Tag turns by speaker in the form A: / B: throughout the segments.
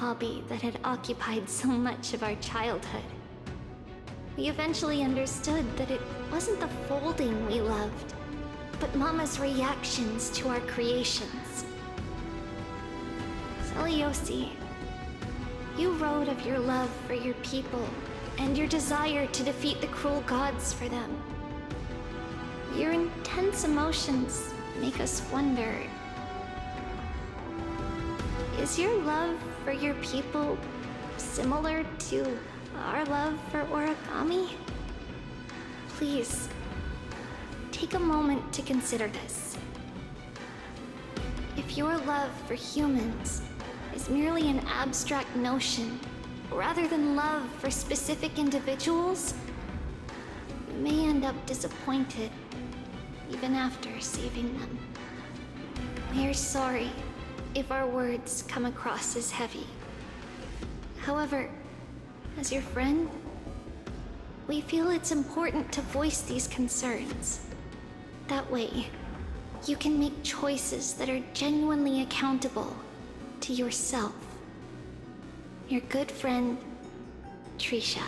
A: hobby that had occupied so much of our childhood. We eventually understood that it wasn't the folding we loved, but Mama's reactions to our creations. Seliosi, you wrote of your love for your people and your desire to defeat the cruel gods for them. Your intense emotions make us wonder, is your love for your people similar to our love for origami? Please, take a moment to consider this. If your love for humans is merely an abstract notion, rather than love for specific individuals, you may end up disappointed even after saving them. We are sorry if our words come across as heavy. However, as your friend, we feel it's important to voice these concerns. That way, you can make choices that are genuinely accountable to yourself. Your good friend, Trisha.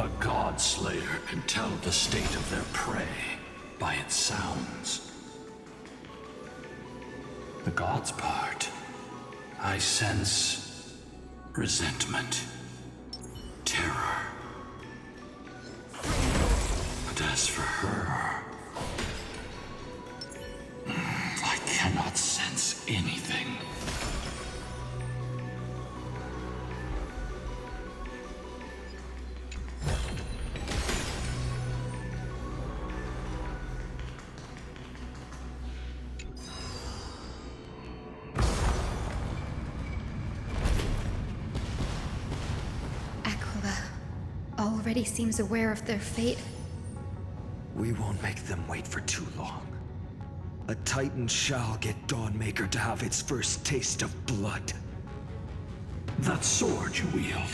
B: A god slayer can tell the state of their prey by its sounds. The god's part, I sense resentment, terror. But as for her, I cannot sense anything.
C: Already seems aware of their fate.
D: We won't make them wait for too long. A Titan shall get Dawnmaker to have its first taste of blood.
B: That sword you wield,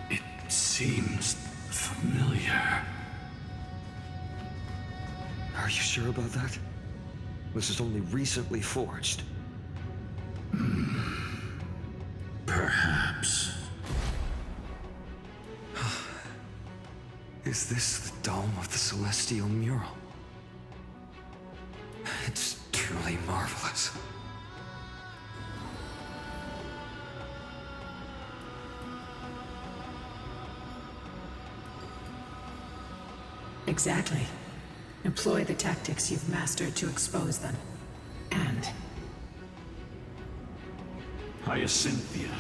B: it seems familiar.
D: Are you sure about that? This is only recently forged.
B: Perhaps.
D: Is this the dome of the Celestial Mural? It's truly marvelous.
E: Exactly. Employ the tactics you've mastered to expose them. And...
B: Hyacinthia,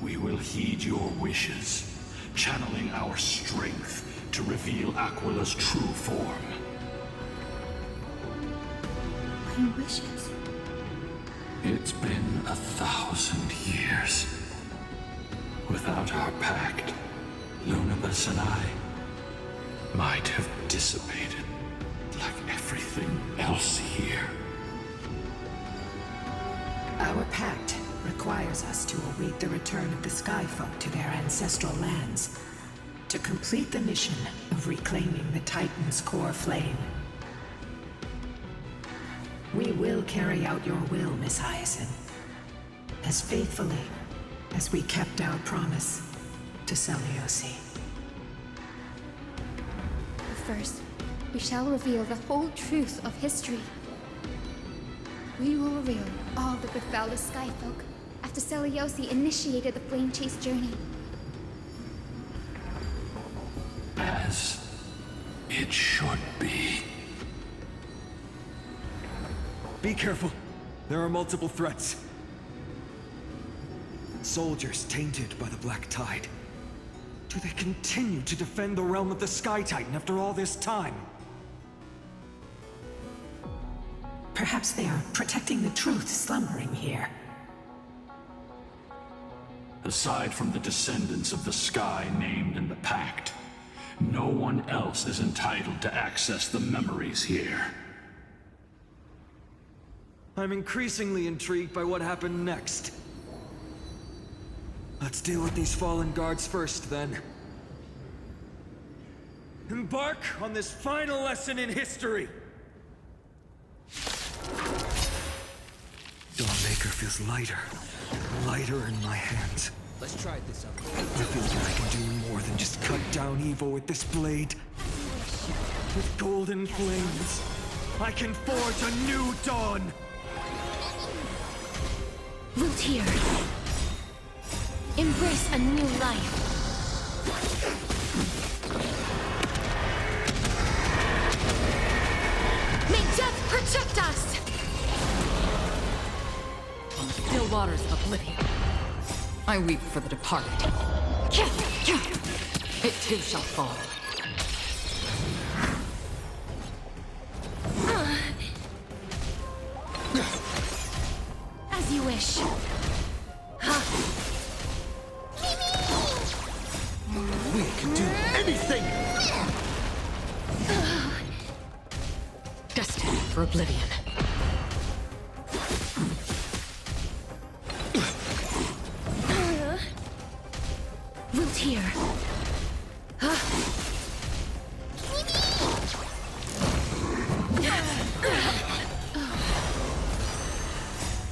B: we will heed your wishes, channeling our strength to reveal Aquila's true form.
A: My wishes?
B: It's been 1,000 years. Without our pact, Lunabus and I might have dissipated like everything else here.
E: our pact requires us to await the return of the Skyfolk to their ancestral lands, to complete the mission of reclaiming the Titan's core flame. We will carry out your will, Miss Hyacinth, as faithfully as we kept our promise to Seliosi.
C: First, we shall reveal the whole truth of history. We will reveal all that befell the Skyfolk after Seliosi initiated the Flame Chase journey.
B: As it should be.
D: Be careful. There are multiple threats. Soldiers tainted by the Black Tide. Do they continue to defend the realm of the Sky Titan after all this time?
E: Perhaps they are protecting the truth slumbering here.
B: Aside from the descendants of the sky named in the pact, no one else is entitled to access the memories here.
D: I'm increasingly intrigued by what happened next. Let's deal with these fallen guards first, then. Embark on this final lesson in history! Dawnmaker feels lighter. Lighter in my hands.
F: Let's try this out.
D: I feel like I can do more than just cut down evil with this blade. With golden flames, I can forge a new dawn!
C: Root here. Embrace a new life. May death protect us!
G: On the still waters of oblivion, I weep for the departed. It too shall fall.
C: As you wish.
F: We can do anything!
G: Destined for oblivion.
C: Root here.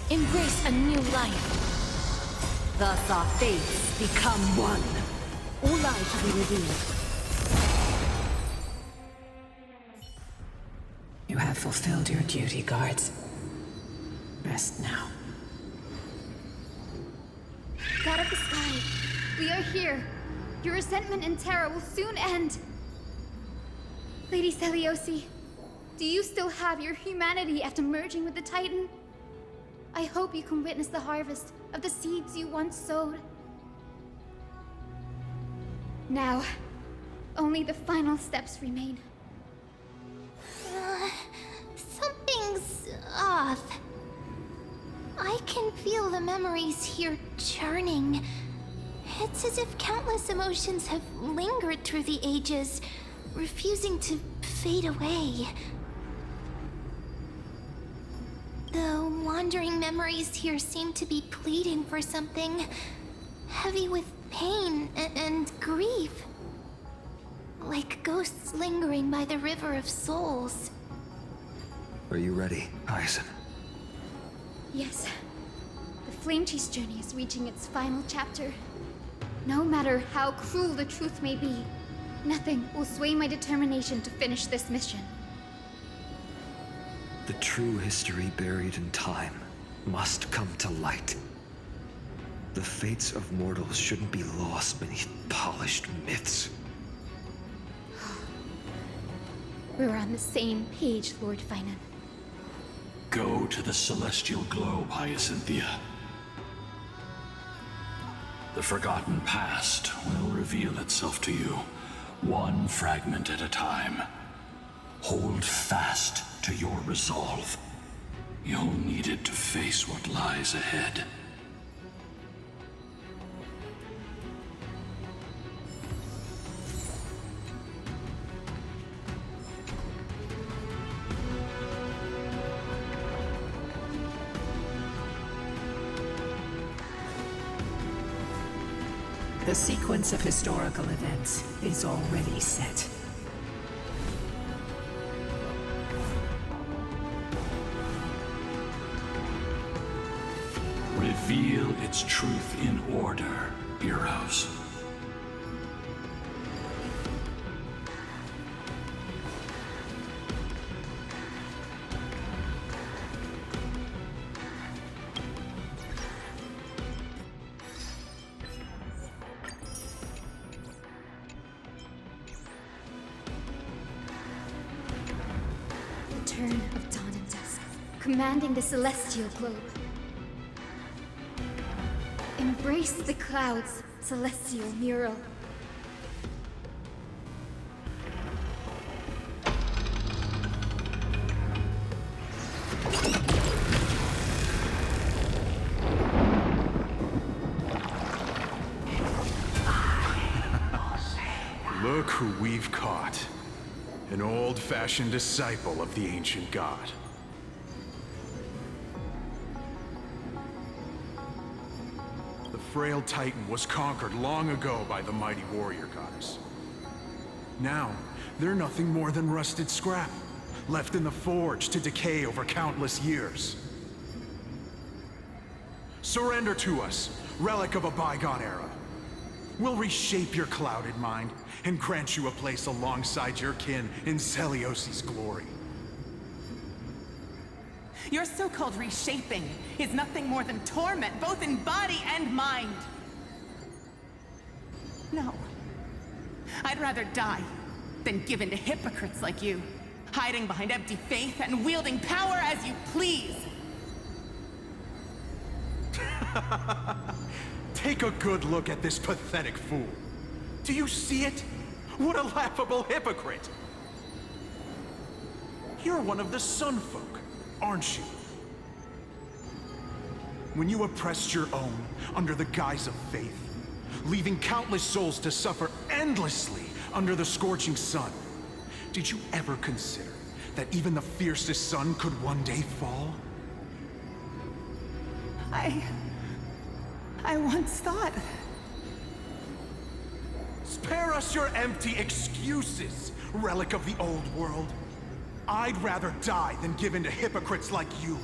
C: Embrace a new life.
G: Thus our fates become one. All lives will be revealed.
E: You have fulfilled your duty, guards. Rest now.
C: God of the sky, we are here. Your resentment and terror will soon end. Lady Celiosi, do you still have your humanity after merging with the Titan? I hope you can witness the harvest of the seeds you once sowed. Now, only the final steps remain.
A: Something's off. I can feel the memories here churning. It's as if countless emotions have lingered through the ages, refusing to fade away. The wandering memories here seem to be pleading for something, heavy with pain and grief. Like ghosts lingering by the river of souls.
D: Are you ready, Aizen?
C: Yes. The Flame Chase journey is reaching its final chapter. No matter how cruel the truth may be, nothing will sway my determination to finish this mission.
D: The true history buried in time must come to light. The fates of mortals shouldn't be lost beneath polished myths.
C: We're on the same page, Lord Finan.
B: Go to the celestial globe, Hyacinthia. The forgotten past will reveal itself to you, one fragment at a time. Hold fast to your resolve. You'll need it to face what lies ahead.
E: The sequence of historical events is already set.
B: Reveal its truth in order, heroes.
C: The turn of dawn and dusk, commanding the celestial globe. Embrace the clouds, celestial mural.
H: Look who we've caught. An old-fashioned disciple of the ancient god. The frail Titan was conquered long ago by the mighty warrior goddess. Now, they're nothing more than rusted scrap, left in the forge to decay over countless years. Surrender to us, relic of a bygone era. We'll reshape your clouded mind and grant you a place alongside your kin in Celiosi's glory.
I: Your so-called reshaping is nothing more than torment, both in body and mind. No. I'd rather die than give in to hypocrites like you, hiding behind empty faith and wielding power as you please.
H: Take a good look at this pathetic fool. Do you see it? What a laughable hypocrite! You're one of the Sun Folk, aren't you? When you oppressed your own under the guise of faith, leaving countless souls to suffer endlessly under the scorching sun, did you ever consider that even the fiercest sun could one day fall?
I: I once thought...
H: Spare us your empty excuses, relic of the old world. I'd rather die than give in to hypocrites like you,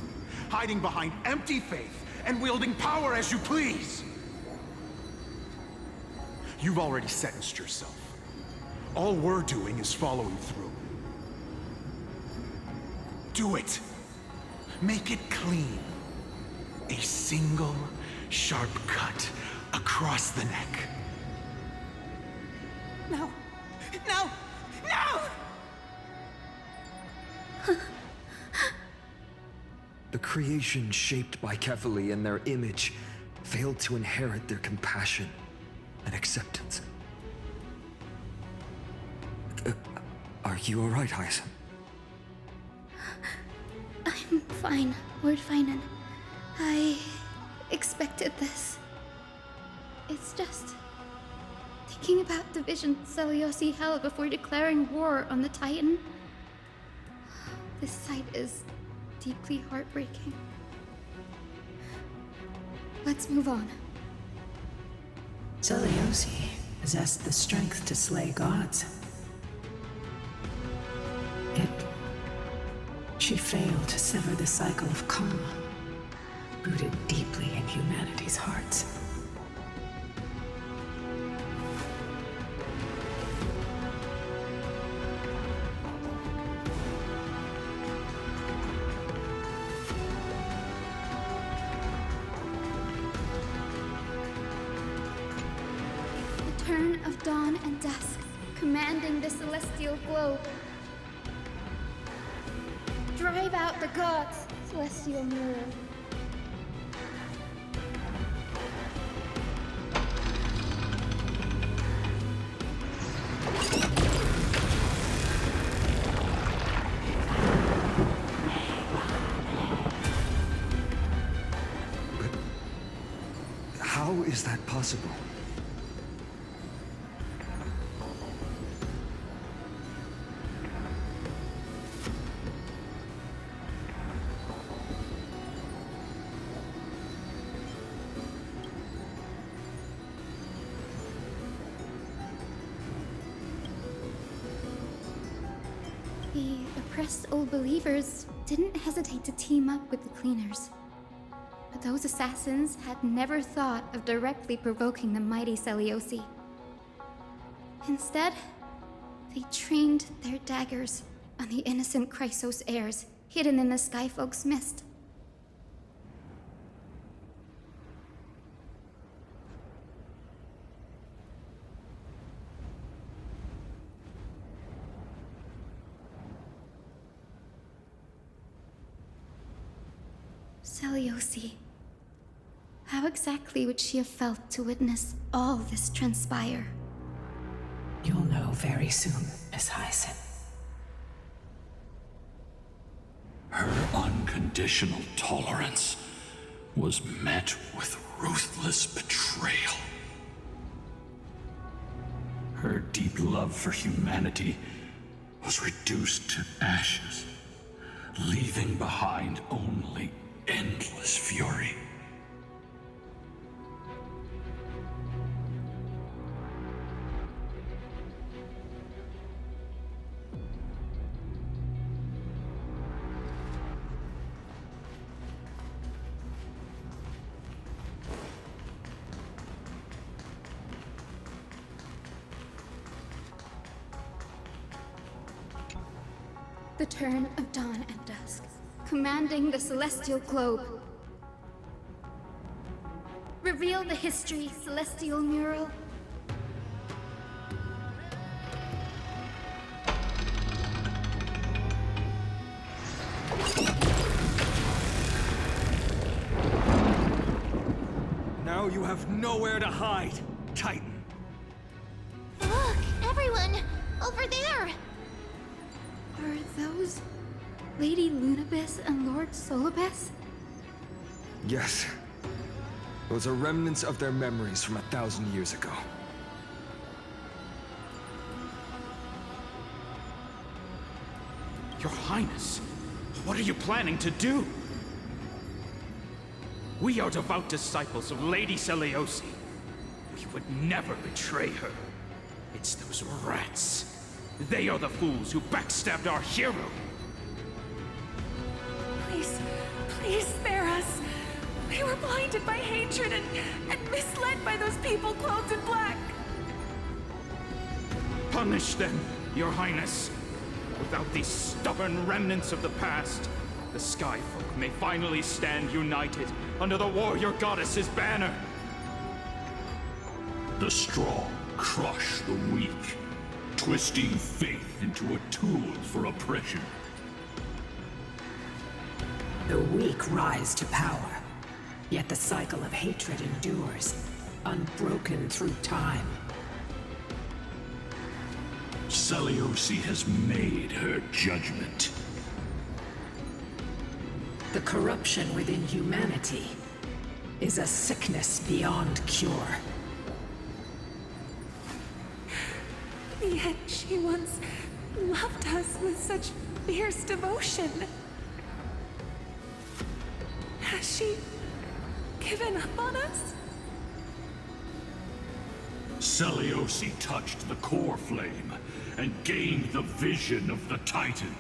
H: hiding behind empty faith and wielding power as you please. You've already sentenced yourself. All we're doing is following through. Do it. Make it clean. A single, sharp cut across the neck.
I: No! No! No!
D: The creation shaped by Kefali in their image failed to inherit their compassion and acceptance. Are you alright, Hyacin?
C: I'm fine, Lord Finan. I expected this. It's just... thinking about the vision Celiosi held before declaring war on the Titan. This sight is deeply heartbreaking. Let's move on.
E: Celiosi possessed the strength to slay gods. Yet, she failed to sever the cycle of karma, rooted deeply in humanity's hearts.
C: Turn of dawn and dusk, commanding the celestial globe. Drive out the gods, celestial mirror.
D: But how is that possible?
C: The oppressed old believers didn't hesitate to team up with the cleaners. But those assassins had never thought of directly provoking the mighty Celiosi. Instead, they trained their daggers on the innocent Chrysos heirs hidden in the Skyfolk's mist. Celiosi. How exactly would she have felt to witness all this transpire?
E: You'll know very soon, Miss Hyacin.
B: Her unconditional tolerance was met with ruthless betrayal. Her deep love for humanity was reduced to ashes, leaving behind only endless fury.
C: The turn of dawn and dusk, commanding the celestial globe. Reveal the history, celestial mural.
D: Now you have nowhere to hide, Titan.
A: Look, everyone! Over there!
C: Are those Lady Lunabis and Lord Solibus?
D: Yes. Those are remnants of their memories from 1,000 years ago.
H: Your Highness, what are you planning to do? We are devout disciples of Lady Seliosi. We would never betray her. It's those rats. They are the fools who backstabbed our hero.
I: Please, please spare us. We were blinded by hatred and misled by those people clothed in black.
H: Punish them, Your Highness. Without these stubborn remnants of the past, the Skyfolk may finally stand united under the warrior goddess's banner.
B: The strong crush the weak, twisting faith into a tool for oppression.
E: The weak rise to power, yet the cycle of hatred endures, unbroken through time.
B: Seliosi has made her judgment.
E: The corruption within humanity is a sickness beyond cure.
I: Yet she once loved us with such fierce devotion. Has she given up on us?
B: Seliosi touched the core flame and gained the vision of the Titan.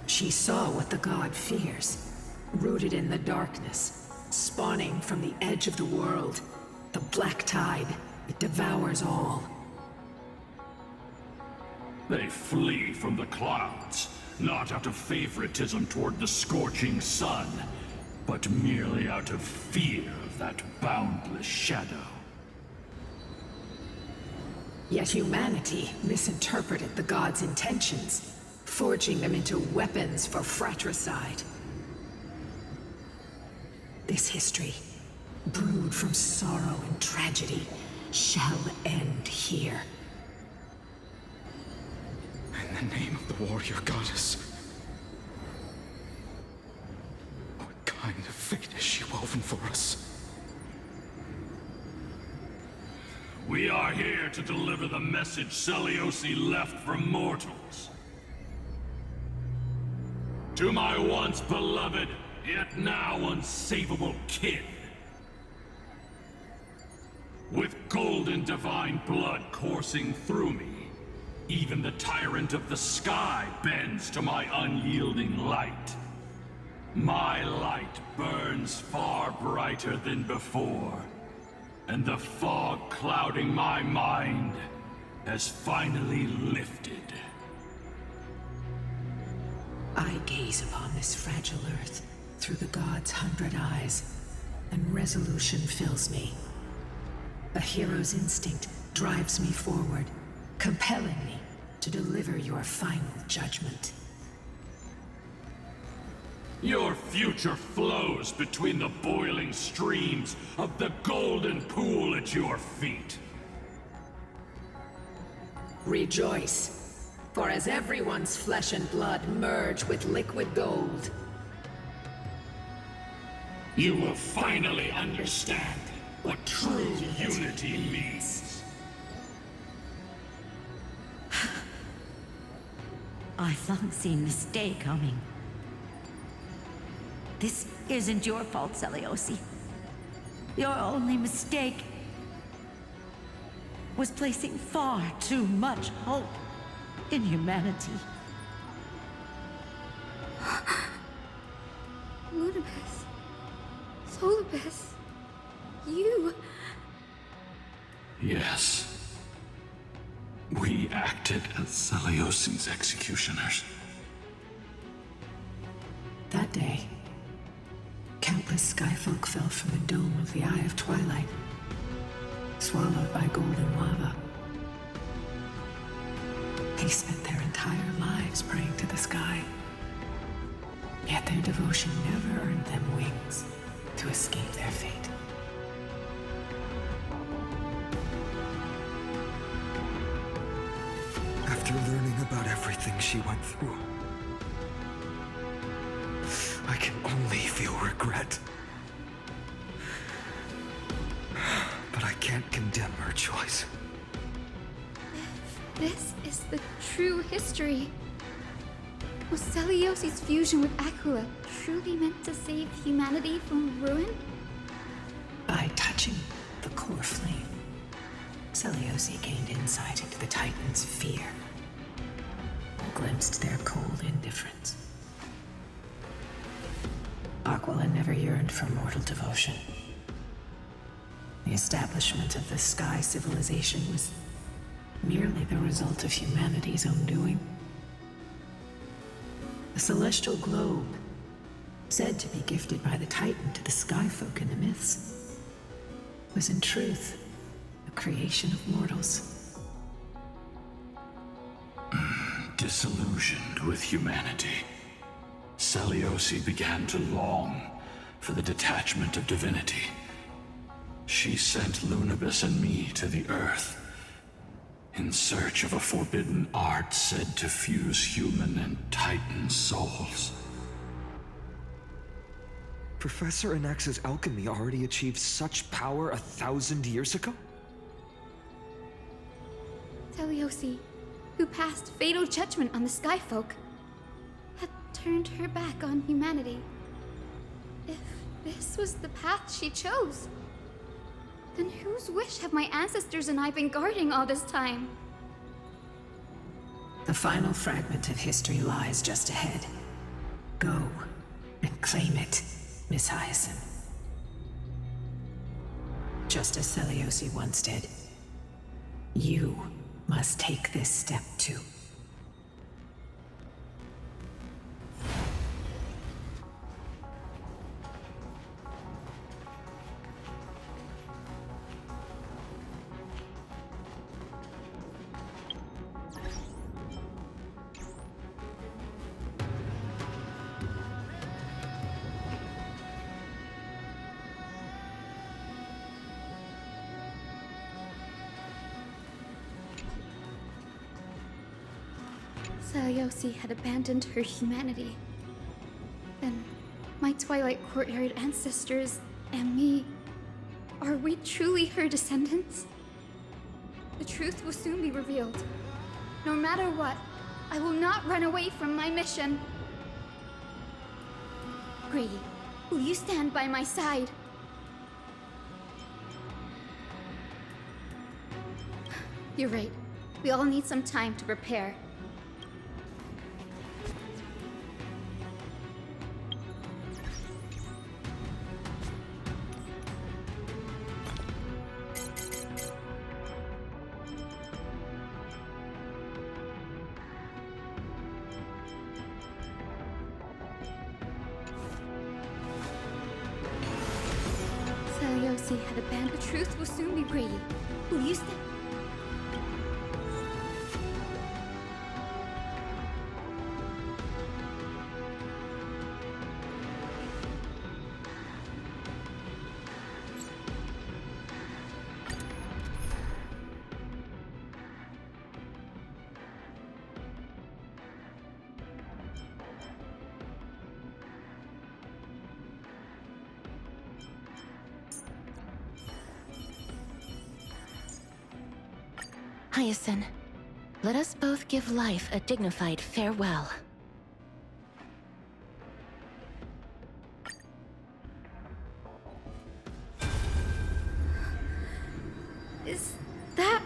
E: She saw what the god fears, rooted in the darkness, spawning from the edge of the world, the black tide that devours all.
B: They flee from the clouds, not out of favoritism toward the scorching sun, but merely out of fear of that boundless shadow.
E: Yet humanity misinterpreted the gods' intentions, forging them into weapons for fratricide. This history, brewed from sorrow and tragedy, shall end here.
H: In the name of the warrior goddess, what kind of fate has she woven for us?
B: We are here to deliver the message Seliosi left for mortals. To my once beloved, yet now unsavable kin. With golden divine blood coursing through me, even the tyrant of the sky bends to my unyielding light. My light burns far brighter than before, and the fog clouding my mind has finally lifted.
E: I gaze upon this fragile earth through the gods' 100 eyes, and resolution fills me. A hero's instinct drives me forward, compelling me to deliver your final judgment.
B: Your future flows between the boiling streams of the golden pool at your feet.
E: Rejoice, for as everyone's flesh and blood merge with liquid gold,
B: you will finally understand what true unity means.
J: I've long seen this day coming. This isn't your fault, Seliosi. Your only mistake was placing far too much hope in humanity.
C: Lunibus. Solibus. You.
B: Yes. We acted as Celiosi's executioners.
E: That day, countless skyfolk fell from the dome of the Eye of Twilight, swallowed by golden lava. They spent their entire lives praying to the sky, yet their devotion never earned them wings to escape their fate.
D: After learning about everything she went through, I can only feel regret. But I can't condemn her choice.
C: This is the true history. Was Celiosi's fusion with Aquila truly meant to save humanity from ruin?
E: By touching the core flame, Celiosi gained insight into the Titans' fear, glimpsed their cold indifference. Aquila never yearned for mortal devotion. The establishment of the Sky civilization was merely the result of humanity's own doing. The celestial globe, said to be gifted by the Titan to the Skyfolk in the myths, was in truth a creation of mortals.
B: Disillusioned with humanity, Celiosi began to long for the detachment of divinity. She sent Lunibus and me to the Earth in search of a forbidden art said to fuse human and Titan souls.
D: Professor Anax's alchemy already achieved such power 1,000 years ago?
C: Celiosi, who passed fatal judgment on the Skyfolk, had turned her back on humanity. If this was the path she chose, then whose wish have my ancestors and I been guarding all this time?
E: The final fragment of history lies just ahead. Go and claim it, Miss Hyacinth. Just as Celiosi once did, you must take this step too.
C: Celiosi had abandoned her humanity. Then, my Twilight Courtyard ancestors and me, are we truly her descendants? The truth will soon be revealed. No matter what, I will not run away from my mission. Grady, will you stand by my side? You're right. We all need some time to prepare. Celiosi had abandoned. The truth will soon be Brady. Will you stand?
A: Hyacinth,
K: Let us both give life a dignified farewell.
L: Is that...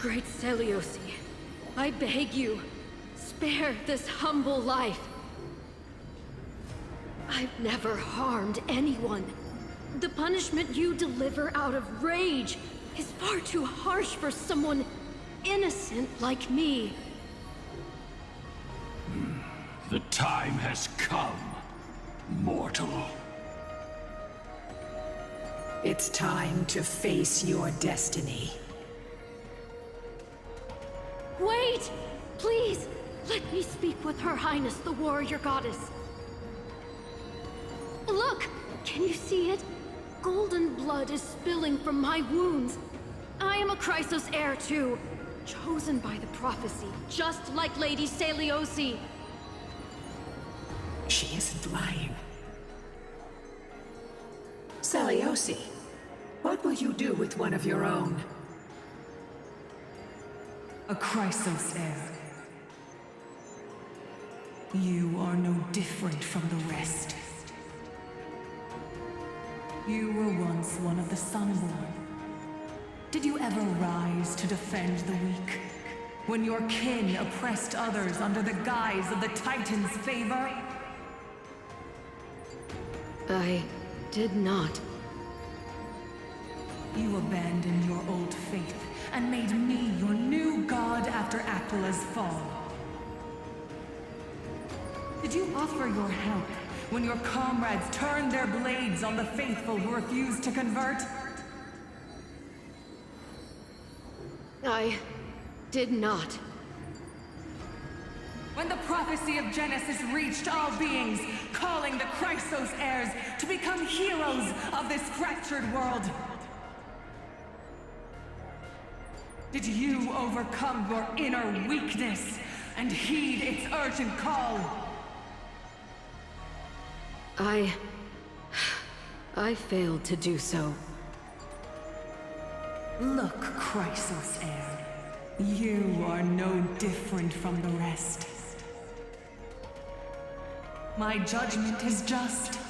L: Great Seliosi, I beg you, spare this humble life. I've never harmed anyone. The punishment you deliver out of rage is far too harsh for someone innocent like me.
B: The time has come, mortal.
E: It's time to face your destiny.
L: Wait! Please, let me speak with Her Highness, the warrior goddess. Look! Can you see it? Golden blood is spilling from my wounds. I am a Chrysos heir too, chosen by the prophecy, just like Lady Seliosi.
E: She isn't lying. Seliosi, what will you do with one of your own?
I: A Chrysos heir. You are no different from the rest. You were once one of the Sunborn. Did you ever rise to defend the weak? When your kin oppressed others under the guise of the Titan's favor?
L: I did not.
I: You abandoned your old faith and made me your new god after Aquila's fall. Did you offer your help when your comrades turned their blades on the faithful who refused to convert?
L: I did not.
I: When the prophecy of Genesis reached all beings, calling the Chrysos heirs to become heroes of this fractured world, did you overcome your inner weakness and heed its urgent call?
L: I failed to do so.
I: Look, Chrysos heir, you are no different from the rest. My judgment is just.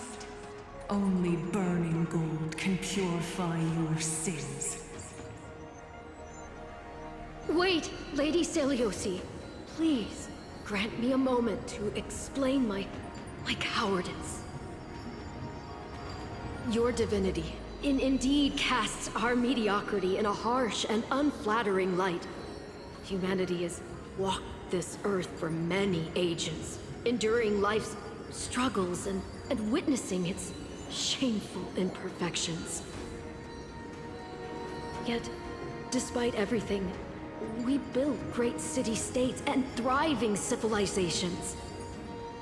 I: Only burning gold can purify your sins.
L: Wait, Lady Seliosi. Please, grant me a moment to explain my cowardice. Your divinity indeed casts our mediocrity in a harsh and unflattering light. Humanity has walked this earth for many ages, enduring life's struggles and witnessing its shameful imperfections. Yet, despite everything, we built great city-states and thriving civilizations.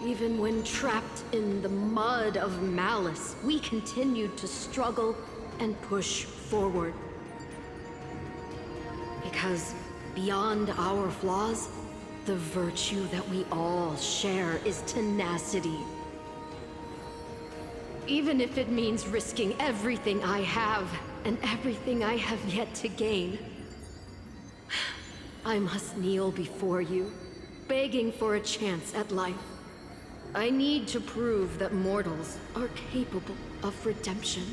L: Even when trapped in the mud of malice, we continued to struggle and push forward. Because beyond our flaws, the virtue that we all share is tenacity. Even if it means risking everything I have and everything I have yet to gain. I must kneel before you, begging for a chance at life. I need to prove that mortals are capable of redemption.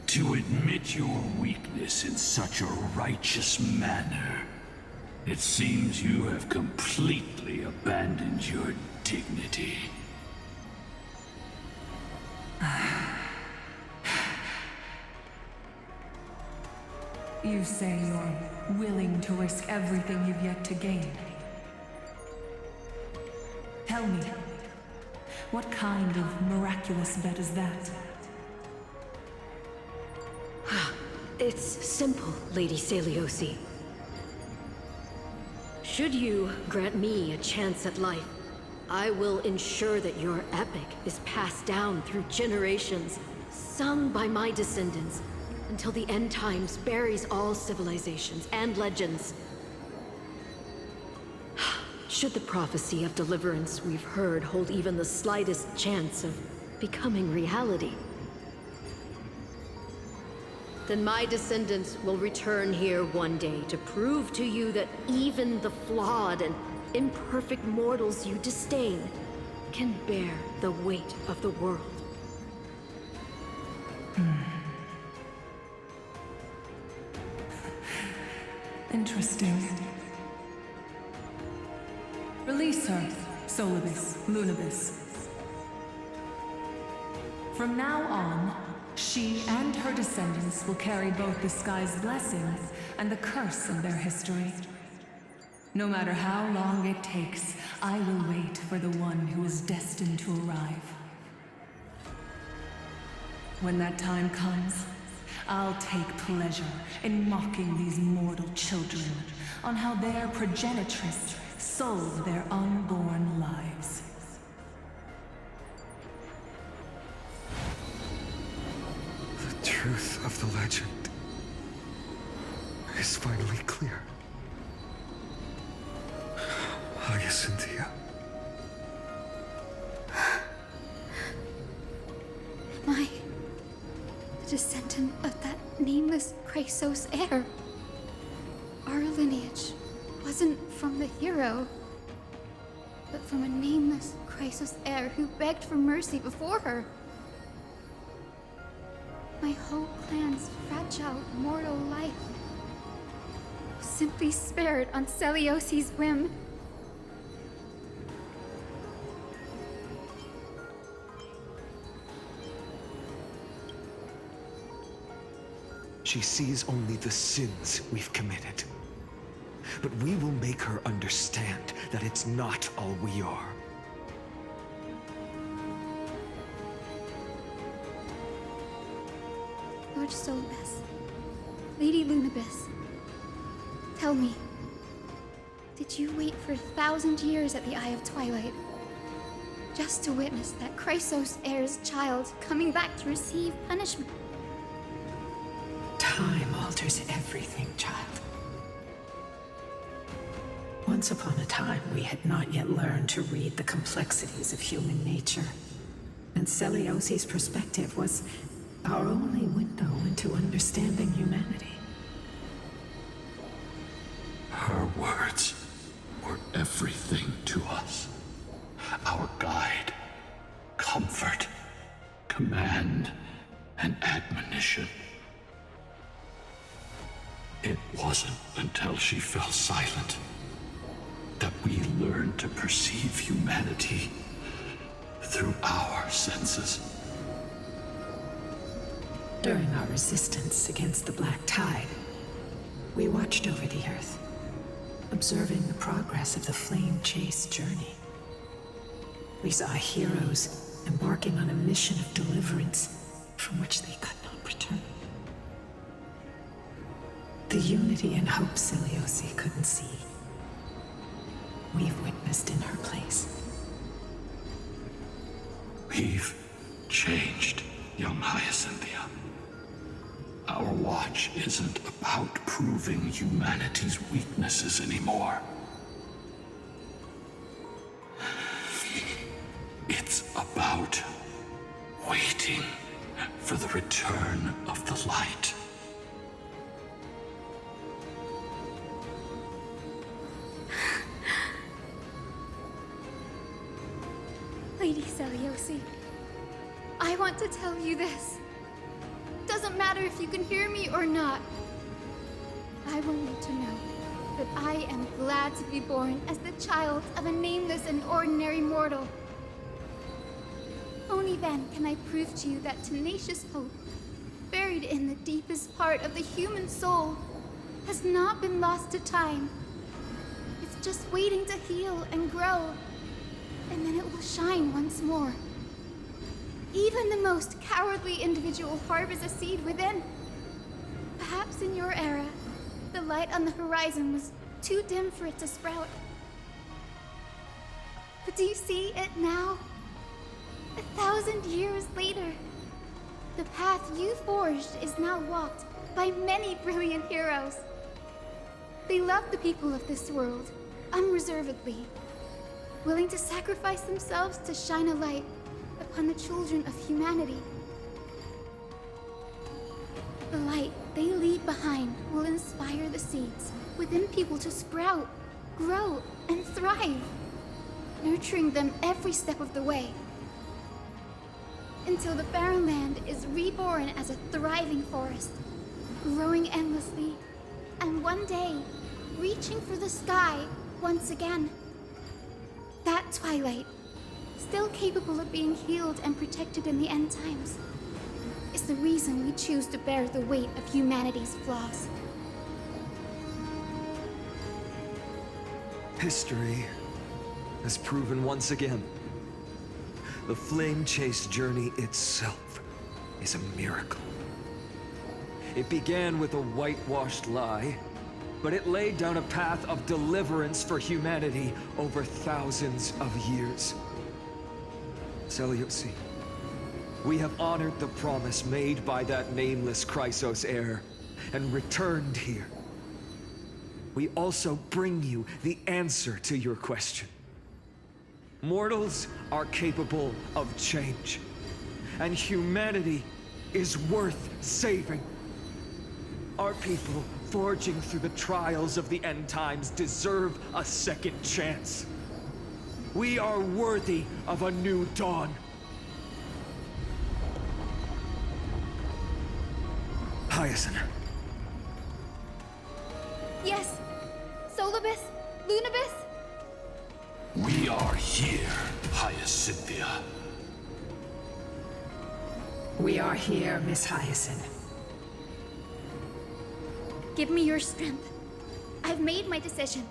B: To admit your weakness in such a righteous manner, it seems you have completely abandoned your dignity.
I: You say you're willing to risk everything you've yet to gain. Tell me, what kind of miraculous bet is that?
L: It's simple, Lady Seliosi. Should you grant me a chance at life, I will ensure that your epic is passed down through generations, sung by my descendants, until the end times buries all civilizations and legends. Should the prophecy of deliverance we've heard hold even the slightest chance of becoming reality, then my descendants will return here one day to prove to you that even the flawed and imperfect mortals you disdain can bear the weight of the world.
I: Interesting. Release her, Solibus, Lunibus. From now on, she and her descendants will carry both the sky's blessings and the curse of their history. No matter how long it takes, I will wait for the one who is destined to arrive. When that time comes, I'll take pleasure in mocking these mortal children on how their progenitress sold their unborn lives.
D: The truth of the legend is finally clear. Hyacinthia.
C: Am I the descendant of that nameless Chrysos heir? Our lineage wasn't from the hero, but from a nameless Chrysos heir who begged for mercy before her. My whole clan's fragile mortal life was simply spared on Celiosi's whim.
D: She sees only the sins we've committed. But we will make her understand that it's not all we are.
C: Lord Solibus, Lady Lunibus, tell me, did you wait for 1,000 years at the Eye of Twilight just to witness that Chrysos heir's child coming back to receive punishment?
E: Time alters everything, child. Once upon a time, we had not yet learned to read the complexities of human nature. And Celiosi's perspective was our only window into understanding humanity.
B: Her words were everything to us. Our guide, comfort, command, and admonition. It wasn't until she fell silent that we learned to perceive humanity through our senses.
E: During our resistance against the Black Tide, we watched over the Earth, observing the progress of the Flame Chase journey. We saw heroes embarking on a mission of deliverance from which they could not return. The unity and hope Celiosi couldn't see, we've witnessed in her place.
B: We've changed, young Hyacinthia. Our watch isn't about proving humanity's weaknesses anymore. It's about waiting for the return of the light.
C: Lady Celiosi, I want to tell you this. Doesn't matter if you can hear me or not. I want you to know that I am glad to be born as the child of a nameless and ordinary mortal. Only then can I prove to you that tenacious hope, buried in the deepest part of the human soul, has not been lost to time. It's just waiting to heal and grow, and then it will shine once more. Even the most cowardly individual harbors a seed within. Perhaps in your era, the light on the horizon was too dim for it to sprout. But do you see it now? 1,000 years later, the path you forged is now walked by many brilliant heroes. They love the people of this world, unreservedly, willing to sacrifice themselves to shine a light upon the children of humanity. The light they leave behind will inspire the seeds within people to sprout, grow, and thrive, nurturing them every step of the way. Until the barren land is reborn as a thriving forest, growing endlessly, and one day, reaching for the sky once again. That twilight, still capable of being healed and protected in the end times, is the reason we choose to bear the weight of humanity's flaws.
D: History has proven once again, the flame chase journey itself is a miracle. It began with a whitewashed lie, but it laid down a path of deliverance for humanity over thousands of years. Seleuci, we have honored the promise made by that nameless Chrysos heir, and returned here. We also bring you the answer to your question. Mortals are capable of change, and humanity is worth saving. Our people, forging through the trials of the end times, deserve a second chance. We are worthy of a new dawn. Hyacinth.
C: Yes! Solibus? Lunibus?
B: We are here, Hyacinthia.
E: We are here, Miss Hyacinth.
C: Give me your strength. I've made my decision,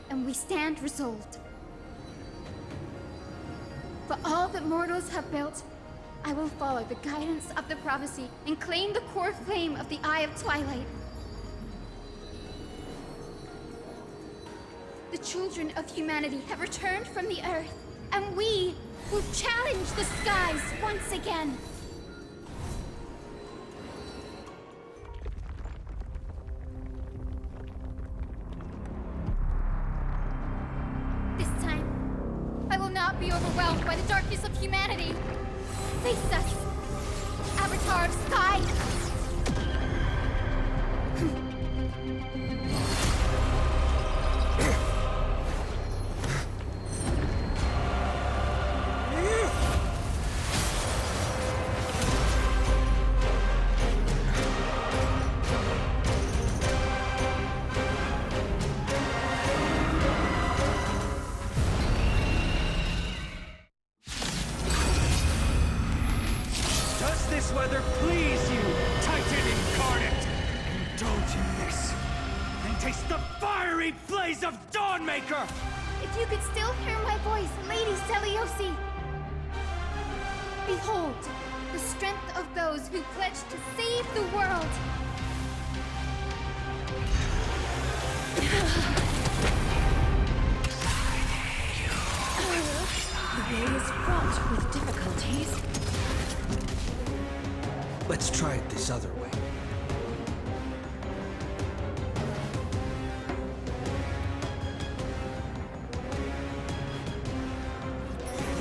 C: and we stand resolved. For all that mortals have built, I will follow the guidance of the prophecy and claim the core flame of the Eye of Twilight. The children of humanity have returned from the Earth, and we will challenge the skies once again. This time, I will not be overwhelmed by the darkness of humanity. Face us, Avatar of Sky!
D: Does this weather please you, Titan incarnate? Indulge in this, and taste the fiery blaze of Dawnmaker!
C: If you could still hear my voice, Lady Seleuci! Behold, the strength of those who pledged to save the world!
J: The way is fraught with difficulties.
F: Let's try it this other way.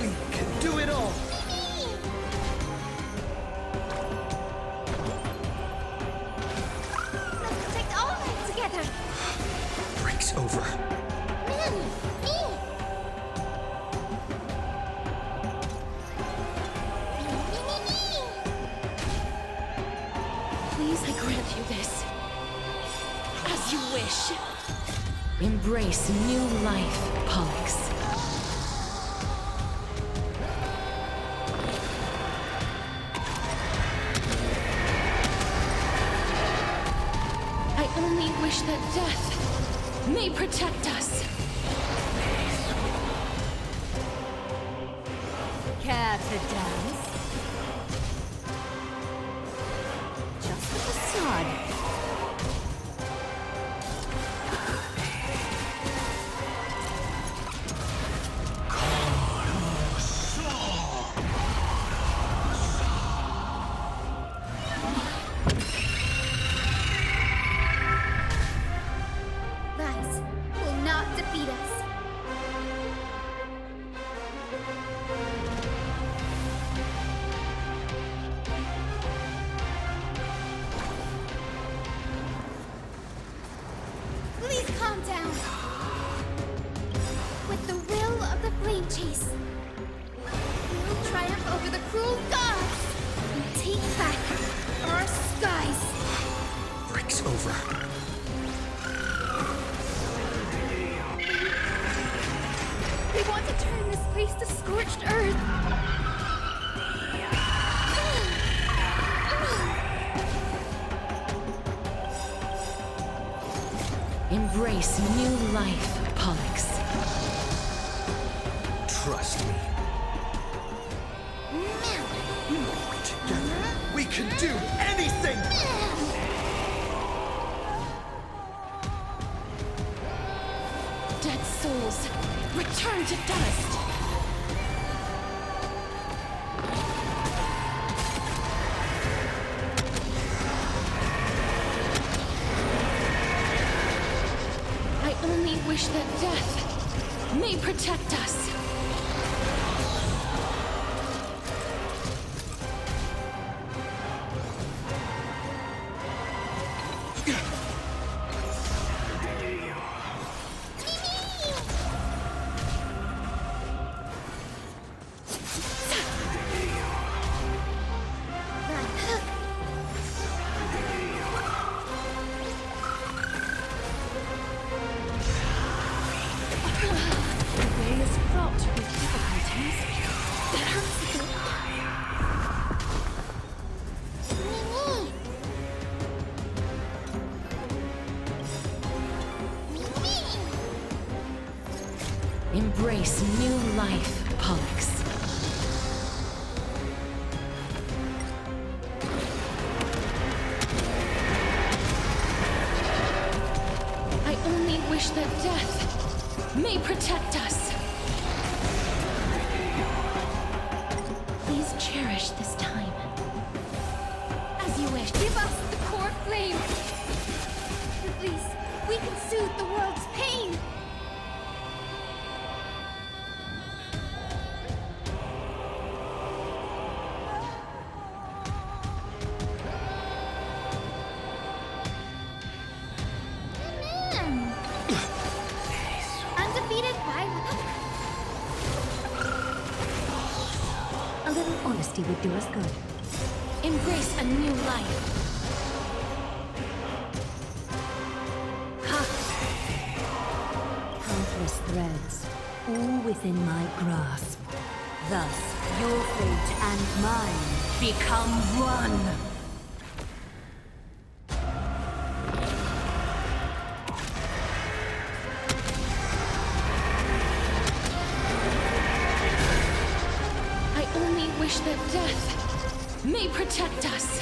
F: We can do it all!
C: Let's protect all life together!
F: Break's over.
K: Please, I grant you this. As you wish. Embrace new life, Pollux. I only wish that death may protect us.
J: Care to dance? Just the facade.
C: Lies will not defeat us.
K: Embrace new life, Pollux.
F: Trust me. Together, we can do anything!
K: Dead souls, return to dust! I only wish that death may protect us. Embrace new life, Pollux. I only wish that death may protect us. Please cherish this time.
C: As you wish. Give us the core flame. At least we can soothe the world's pain. Undefeated by
J: A little honesty would do us good.
K: Embrace a new life.
J: Countless threads, all within my grasp. Thus, your fate and mine become one.
K: I only wish that death may protect us.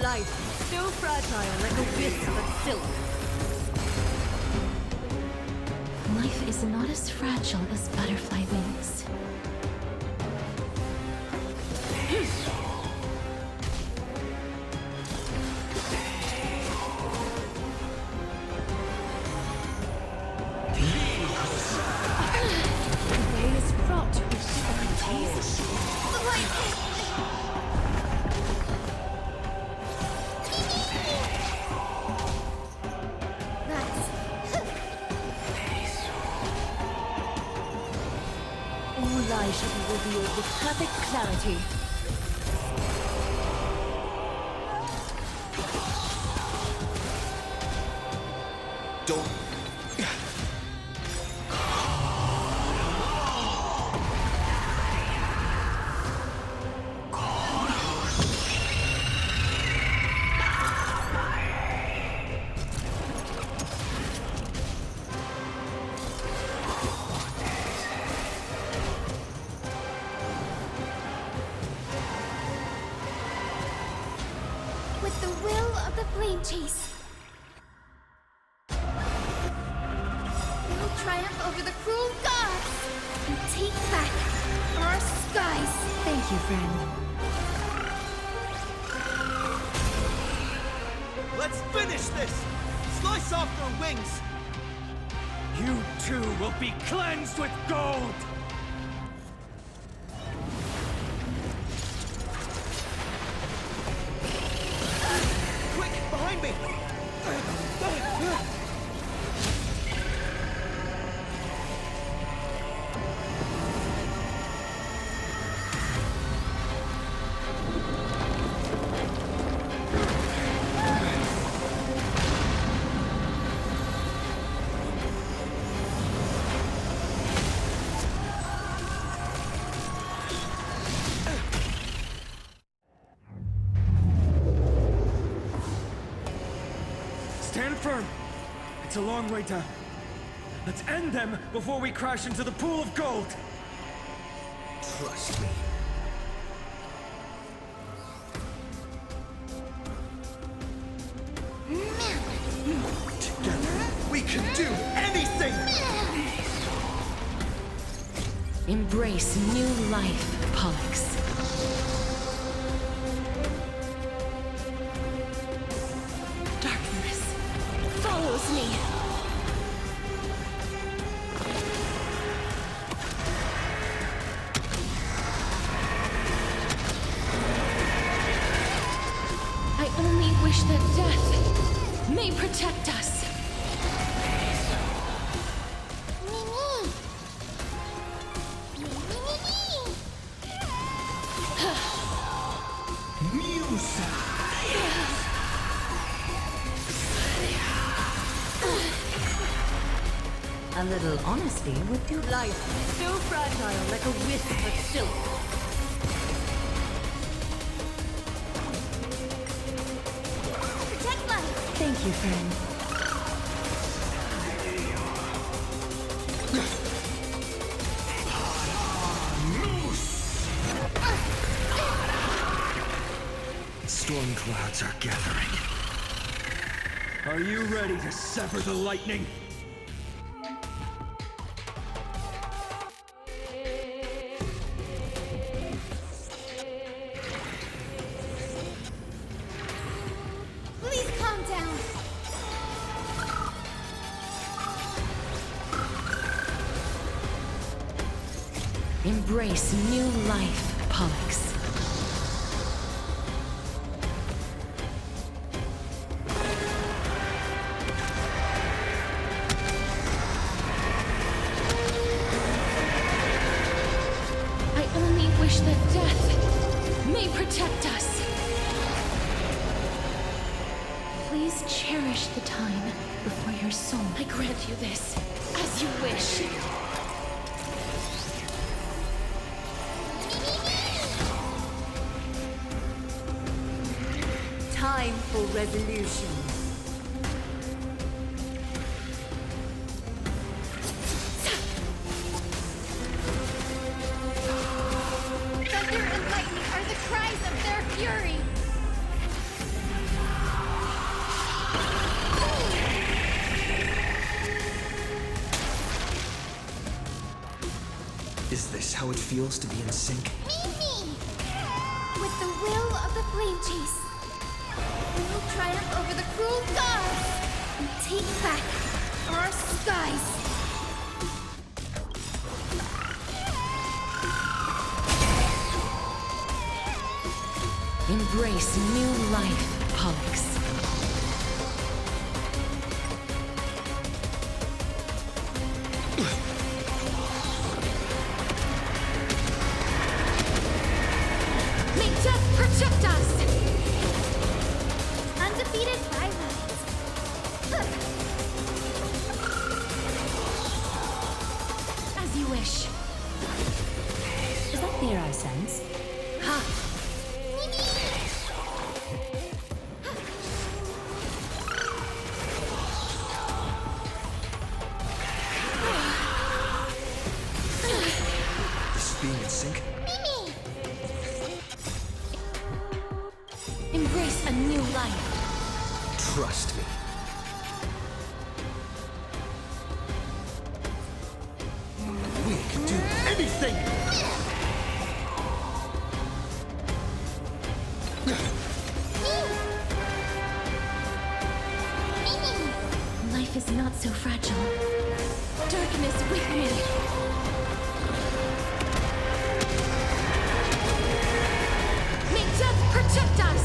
J: Life, so fragile like a wisp of silk.
K: Life is not as fragile as butterfly wings.
J: The way is fraught with difficulties. All lies shall be revealed with perfect clarity.
F: Don't...
C: with the will of the flame chase. We'll triumph over the cruel gods and take back our skies.
J: Thank you, friend.
F: Let's finish this! Slice off their wings! You too will be cleansed with gold! Quick, behind me!
D: It's a long way down. Let's end them before we crash into the pool of gold!
F: Trust me. Together, we can do anything!
K: Embrace new life, Pollux. Darkness follows me. I only wish that death may protect us.
J: A little honesty would do. Life, so fragile like a wisp of silk.
C: Protect life!
J: Thank you, friend.
D: Storm clouds are gathering. Are you ready to sever the lightning?
C: Please calm down.
K: Embrace new life, Pollux. I only wish that death may protect us. Please cherish the time before your soul. I grant you this, as you wish.
J: Time for resolution.
C: Thunder and lightning are the cries of their fury.
F: Is this how it feels to be in sync?
C: Mimi! With the will of the flame chase, we will triumph over the cruel gods and take back our skies.
K: Embrace new life, Pollux. May death protect us!
C: Undefeated byrides.
K: As you wish.
J: Is that fear I sense?
F: This being in sync?
K: Embrace a new life.
F: Trust me. We can do anything!
K: Life is not so fragile. Darkness with me. May death protect us!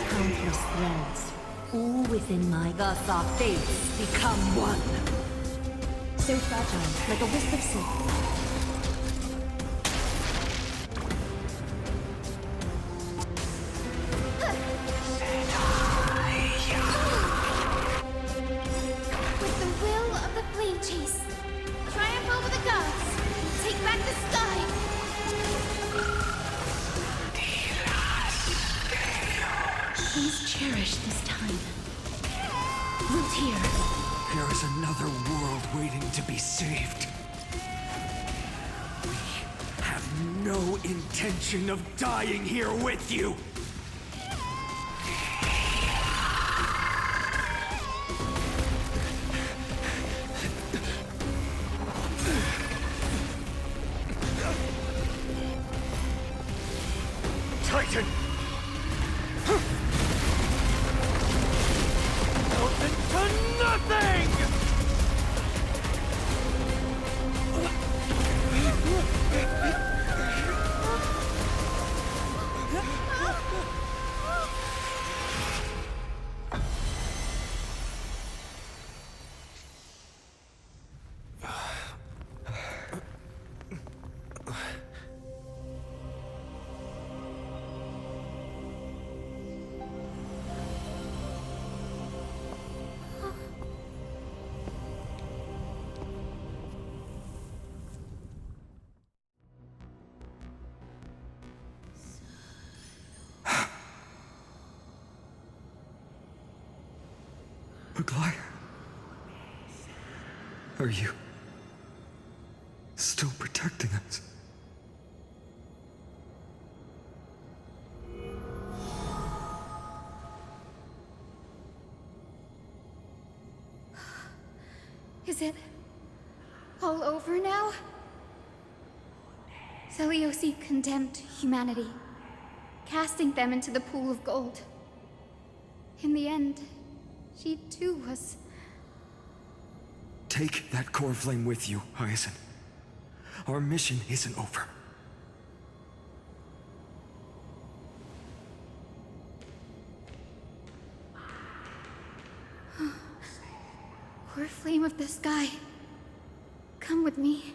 J: Countless threads, all within my thus our fates become one. So fragile, like a wisp of silk.
C: With the will of the flame chase, triumph over the gods, take back the sky.
K: Please cherish this time. Root here.
D: There is another world waiting to be saved. We have no intention of dying here with you. Titan!
F: Melted to nothing!
D: Aglaya? Are you still protecting us?
C: Is it all over now? Seliosi condemned humanity, casting them into the pool of gold. In the end, she too was...
D: Take that core flame with you, Hyacinth. Our mission isn't over.
C: Core flame of the sky, come with me.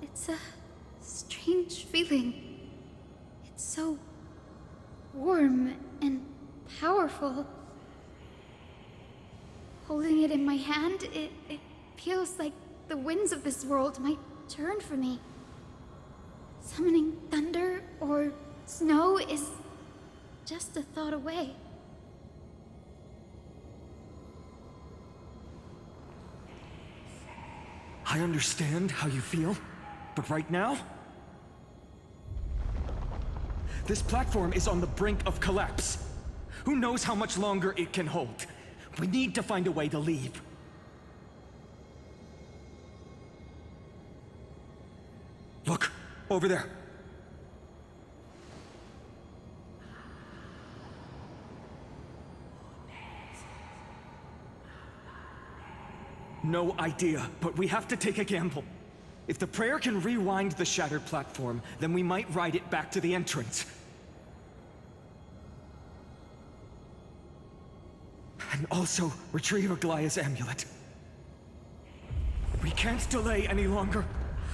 C: It's a strange feeling. It's so warm and powerful. Holding it in my hand, it feels like the winds of this world might turn for me. Summoning thunder or snow is just a thought away.
D: I understand how you feel, but right now... this platform is on the brink of collapse. Who knows how much longer it can hold? We need to find a way to leave. Look, over there. No idea, but we have to take a gamble. If the prayer can rewind the shattered platform, then we might ride it back to the entrance. And also retrieve Aglaya's amulet. We can't delay any longer.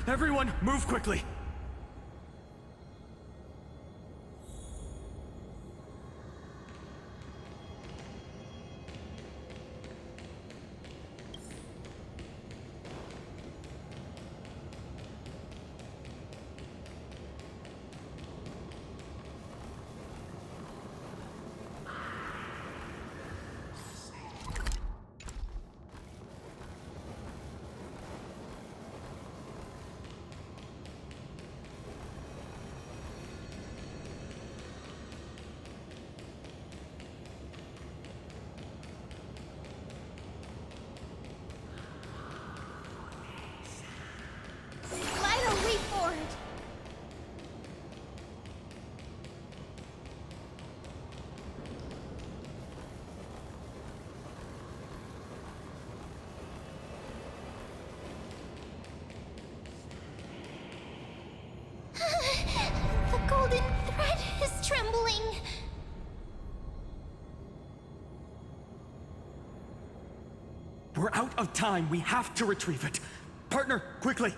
D: Everyone, move quickly!
A: The golden thread is trembling.
D: We're out of time. We have to retrieve it. Partner, quickly!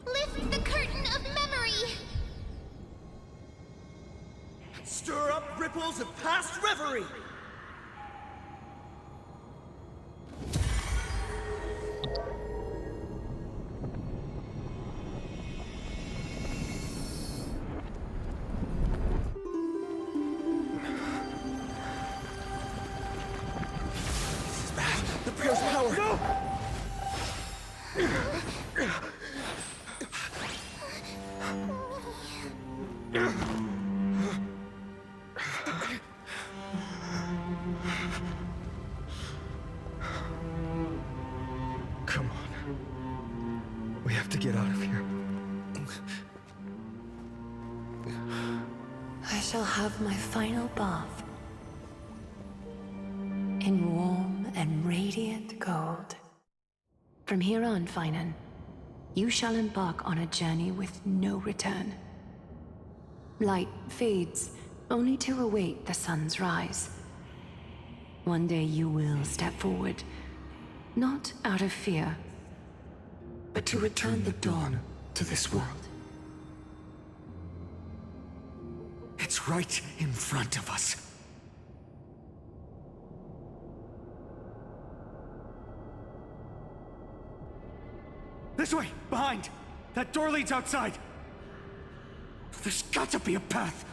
A: Lift the curtain of memory.
F: Stir up ripples of past reverie!
D: We have to get out of here.
J: I shall have my final bath in warm and radiant gold. From here on, Finan, you shall embark on a journey with no return. Light fades, only to await the sun's rise. One day you will step forward, not out of fear, but to return the dawn to this world.
D: It's right in front of us. This way! Behind! That door leads outside! There's got to be a path!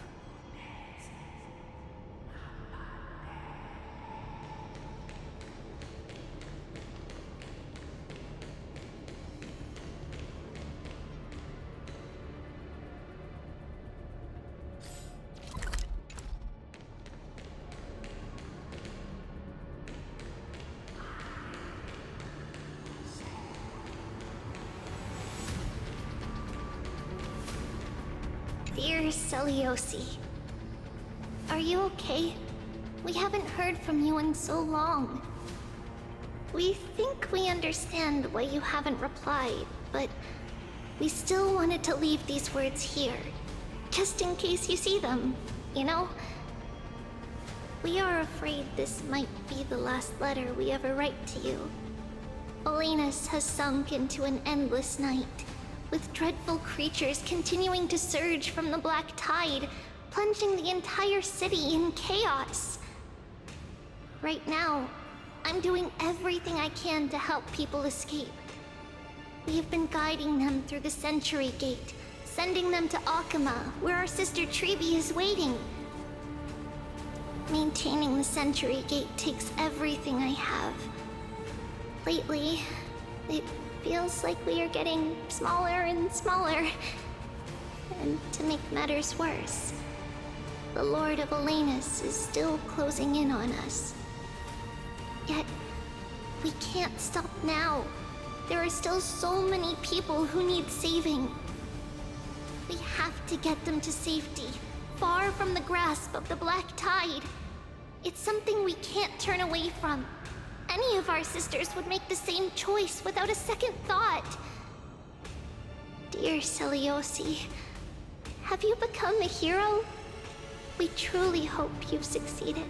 A: Dear Seliosi, are you okay? We haven't heard from you in so long. We think we understand why you haven't replied, but we still wanted to leave these words here, just in case you see them, you know? We are afraid this might be the last letter we ever write to you. Olenus has sunk into an endless night, with dreadful creatures continuing to surge from the black tide, plunging the entire city in chaos. Right now, I'm doing everything I can to help people escape. We have been guiding them through the Century Gate, sending them to Akama, where our sister Trebi is waiting. Maintaining the Century Gate takes everything I have. Lately, it feels like we are getting smaller and smaller. And to make matters worse, the Lord of Olenus is still closing in on us. Yet, we can't stop now. There are still so many people who need saving. We have to get them to safety, far from the grasp of the black tide. It's something we can't turn away from. Any of our sisters would make the same choice without a second thought. Dear Seliosi, have you become a hero? We truly hope you've succeeded.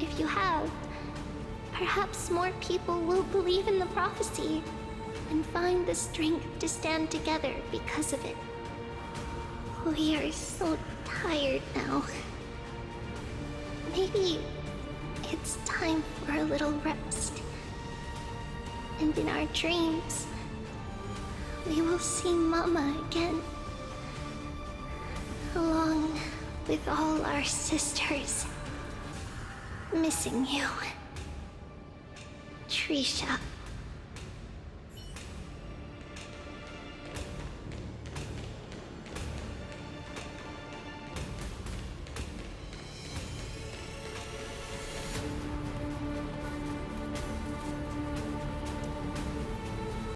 A: If you have, perhaps more people will believe in the prophecy and find the strength to stand together because of it. We are so tired now. Maybe it's time for a little rest. And in our dreams, we will see Mama again. Along with all our sisters. Missing you. Trisha.